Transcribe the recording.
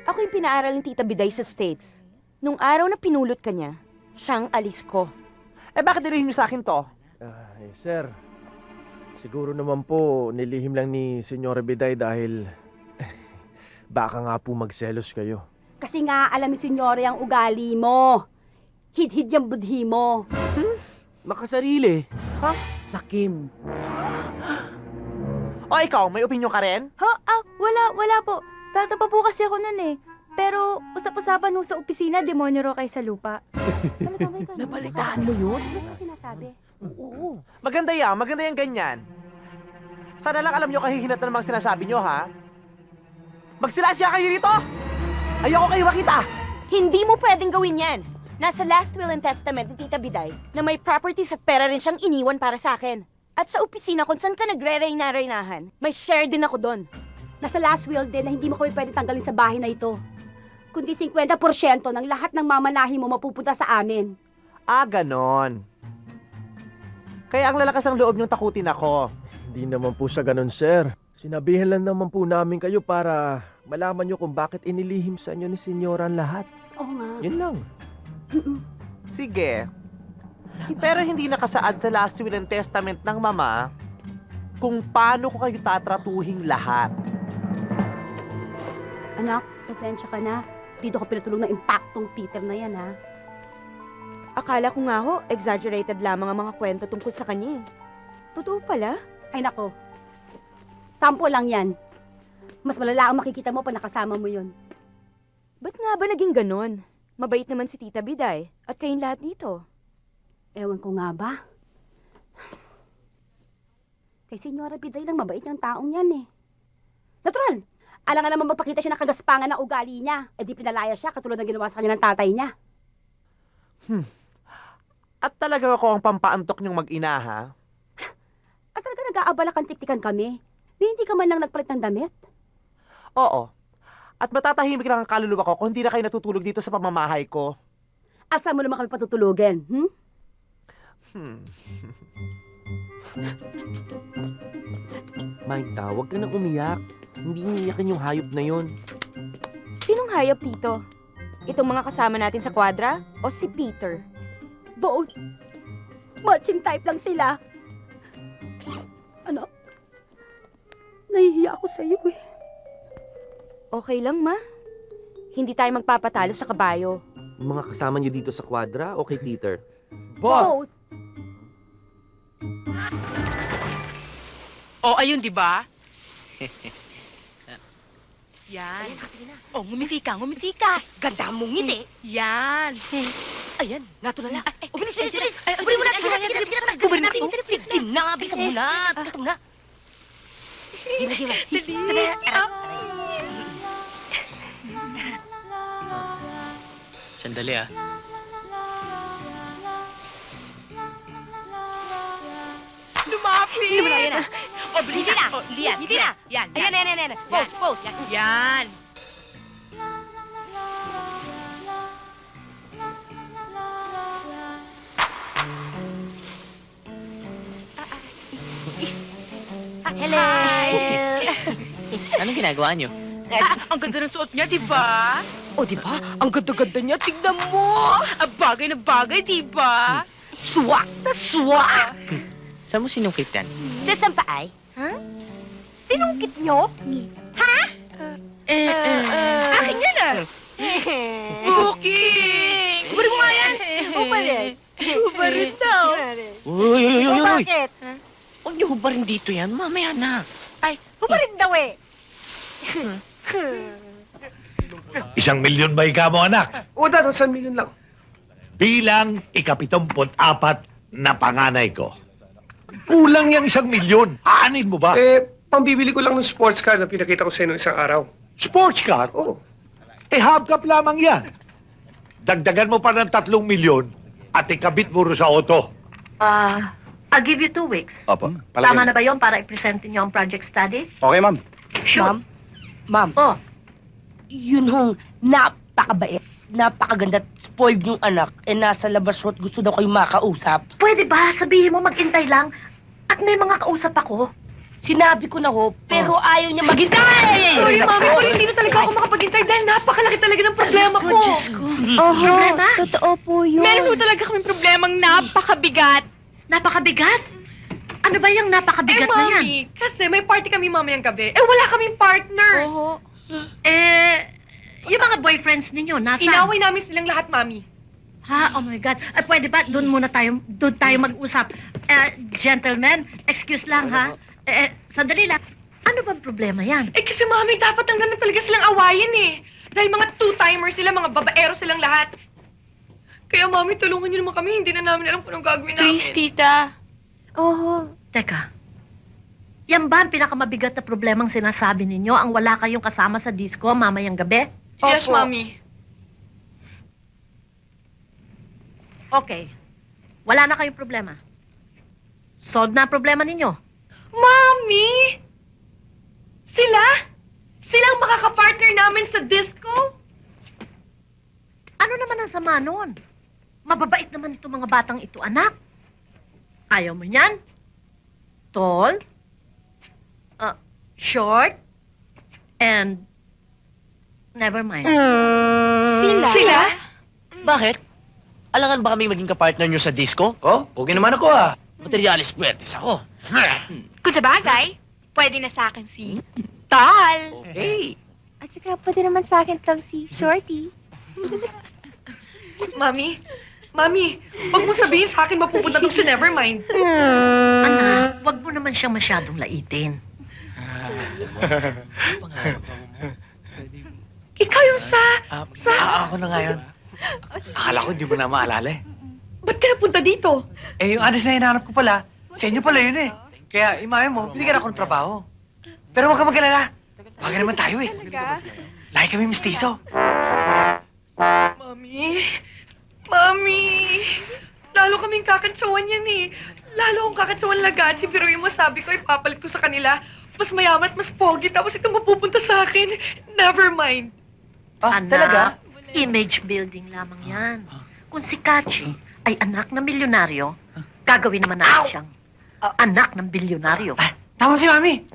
Ako yung pinaaral ng Tita Biday sa States. Nung araw na pinulot ka niya, siyang alis ko. Eh bakit nilihim niyo sa akin to? Sir, siguro naman po nilihim lang ni Senyora Biday dahil baka nga po magselos kayo. Kasi nga alam ni Senyore ang ugali mo. Hid-hid yung budhi mo. Makasarili. Ha? Sakim. O ikaw, may opinion ka rin? Wala po. Bata pa po kasi ako nun eh. Pero usap-usapan nung sa opisina, demonyo raw kayo sa lupa. Nabalitaan mo yun? Ano ba sinasabi? Oo. Maganda yan ganyan. Sana lang alam nyo kahihinat na namang sinasabi nyo, ha? Magsilas ka kayo rito! Ayoko kayo makita! Hindi mo pwedeng gawin yan! Nasa last will and testament ni Tita Biday na may properties at pera rin siyang iniwan para sa akin. At sa opisina kung saan ka nagre-reyna-reynahan, may share din ako doon. Nasa last will din na hindi mo kami pwede tanggalin sa bahay na ito. Kundi 50% ng lahat ng mamanahi mo mapupunta sa amin. Ah, ganon. Kaya ang lalakas ng loob nyong takutin ako. Hindi naman po sa ganun, sir. Sinabihan lang naman po namin kayo para malaman nyo kung bakit inilihim sa inyo ni Senyora ang lahat. Oo nga. Yun lang. Sige. Pero hindi nakasaad sa last will and testament ng mama kung paano ko kayo tatratuhing lahat. Anak, pasensya ka na. Dito ko pinatulong ng impaktong Peter na yan, ha? Akala ko nga ho, exaggerated lamang ang mga kwento tungkol sa kanya eh. Totoo pala? Ay nako. Sampo lang yan. Mas malala ang makikita mo pa nakasama mo yun. Ba't nga ba naging ganon? Mabait naman si Tita Biday at kayong lahat dito. Ewan ko nga ba? Kay Senyora Biday lang mabait yung taong yan eh. Natural! Alam nga naman magpakita siya ng kagaspangan ng ugali niya. Eh di pinalaya siya katulad ng ginawa sa kanya ng tatay niya. At talaga ako ang pampaantok nyong mag-ina, ha? At talaga nag-aabala kang tiktikan kami. Di hindi ka man lang nagpalit ng damit. Oo. At matatahimik lang ang kaluluwa ko kung hindi na kayo natutulog dito sa pamamahay ko. At saan mo naman kami patutulugin? Maita, huwag ka nang umiyak. Hindi niiyakin yung hayop na yun. Sinong hayop dito? Itong mga kasama natin sa kwadra o si Peter? Both. Matching type lang sila. Anak, nahihiya ako sa iyo eh. Okay lang, ma. Hindi tayo magpapatalo sa kabayo. Yung mga kasama niyo dito sa kwadra o kay Peter? Both. Oh, ayun, di ba? Yan. Oh, ngumiti ka, ngumiti ka. Ganda mong ngiti. Yan. Ayan, natulala. Oh, bilis, bilis, bilis. Kunin mo na, sige na. Kunin natin. Sige na, bilisan mo na. Bilisan mo na. Dali. Sandali ah. Lumapit. Hindi mo na yan ah. Oh, bilis na. Oh, liyan. Hindi na. Yan. Ayan. Pose. Yan. Hello. Anong ginagawa niyo? Ang ganda ng suot niya, di ba? O, di ba? Ang ganda-ganda niya. Tignan mo. Bagay na bagay, di ba? Swak na swak. Saan mo sinungkit yan? Nasaan pa ay? Ha? Sinungkit nyo? Ha? Akin yan ah. Booking! Buri mo nga yan! Ubalit. Ubalit daw. Uy! Bakit? Huwag niyo hubarin dito yan. Mamaya na. Ay, ubalit daw eh. 1,000,000 ba ikaw mo, anak? O, Dad, 1,000,000 lang. Bilang ika-74 na panganay ko. Kulang yung 1,000,000. Aanin mo ba? Pambibili ko lang ng sports car na pinakita ko sa inyo isang araw. Sports car? Oo. Hubcap lamang yan. Dagdagan mo pa ng 3,000,000 at ikabit mo rin sa auto. I'll give you 2 weeks. Opo. Tama na ba yon para i-present niyo ang project study? Okay, ma'am. Sure. Ma'am, Oh, yun hong napakabait, napakaganda at spoiled yung anak. Nasa labas at gusto daw kayo makausap. pwede ba sabihin mo maghintay lang? At may mga kausap ako. Sinabi ko na ho, pero ayaw niya maghintay! Sorry, Mami, pero hindi na talaga ako makapaghintay dahil napaka Diyos ko. Oho, Problema? totoo po yun. Meron po talaga kaming problemang napakabigat. Napakabigat? Ano ba yung napakabigat na yan? Kasi may party kami mamayang gabi. Wala kaming partners. Oho. Yung mga boyfriends ninyo, nasaan? Inaway namin silang lahat, Mami. Ha? Oh my God. Pwede ba? Doon tayo mag-usap. Gentlemen, excuse lang ha. Sandali lang. Ano bang problema yan? Kasi Mami, dapat lang naman talaga silang awayin eh. Dahil mga two-timers sila, mga babaero silang lahat. Kaya Mami, tulungan niyo naman kami. Hindi na namin alam kung anong gagawin namin. Please, tita. Oho. Teka. Yan ba ang pinakamabigat na problemang sinasabi ninyo? Ang wala kayong kasama sa disco mamayang gabi? Yes, Opo. Mami. Okay. Wala na kayong problema. Solved na ang problema ninyo. Mami! Sila? Silang makakapartner namin sa disco? Ano naman ang sama nun? Mababait naman itong mga batang ito, anak. Ayaw mo niyan? Tall? Short? And... Never mind. Sila? Bakit? Alangan ba kaming maging kapartner nyo sa disco? Oh, okay naman ako ah. Materialis puwertes ako. Kung sa bagay, pwede na sa akin si Tal. Okay. At saka pwede naman sa akin tong si Shorty. Mami, wag mo sabihin sa akin mapupunta tong si Nevermind. Anak, wag mo naman siyang masyadong laitin. Ikaw yung sa... Ako na ngayon. Akala ko hindi mo na maalala eh. Ba't ka napunta dito? Yung address na hinahanap ko pala, sa inyo pala yun eh. Kaya, imahe mo, binigyan ako ng trabaho. Pero huwag ka mag-alala. Bagay naman tayo eh. Lahi kami mistiso. Mami, lalo kaming kakatsawan yan eh. Lalo akong kakatsawan lagachi, pero yung masabi ko, ipapalit ko sa kanila. Mas mayaman at mas pogi, tapos ito mapupunta sa akin. Never mind. Anak, image building lamang yan. Kung si Kachi ay anak ng milyonaryo, gagawin naman natin siyang anak ng bilyonaryo. Tama si Mami.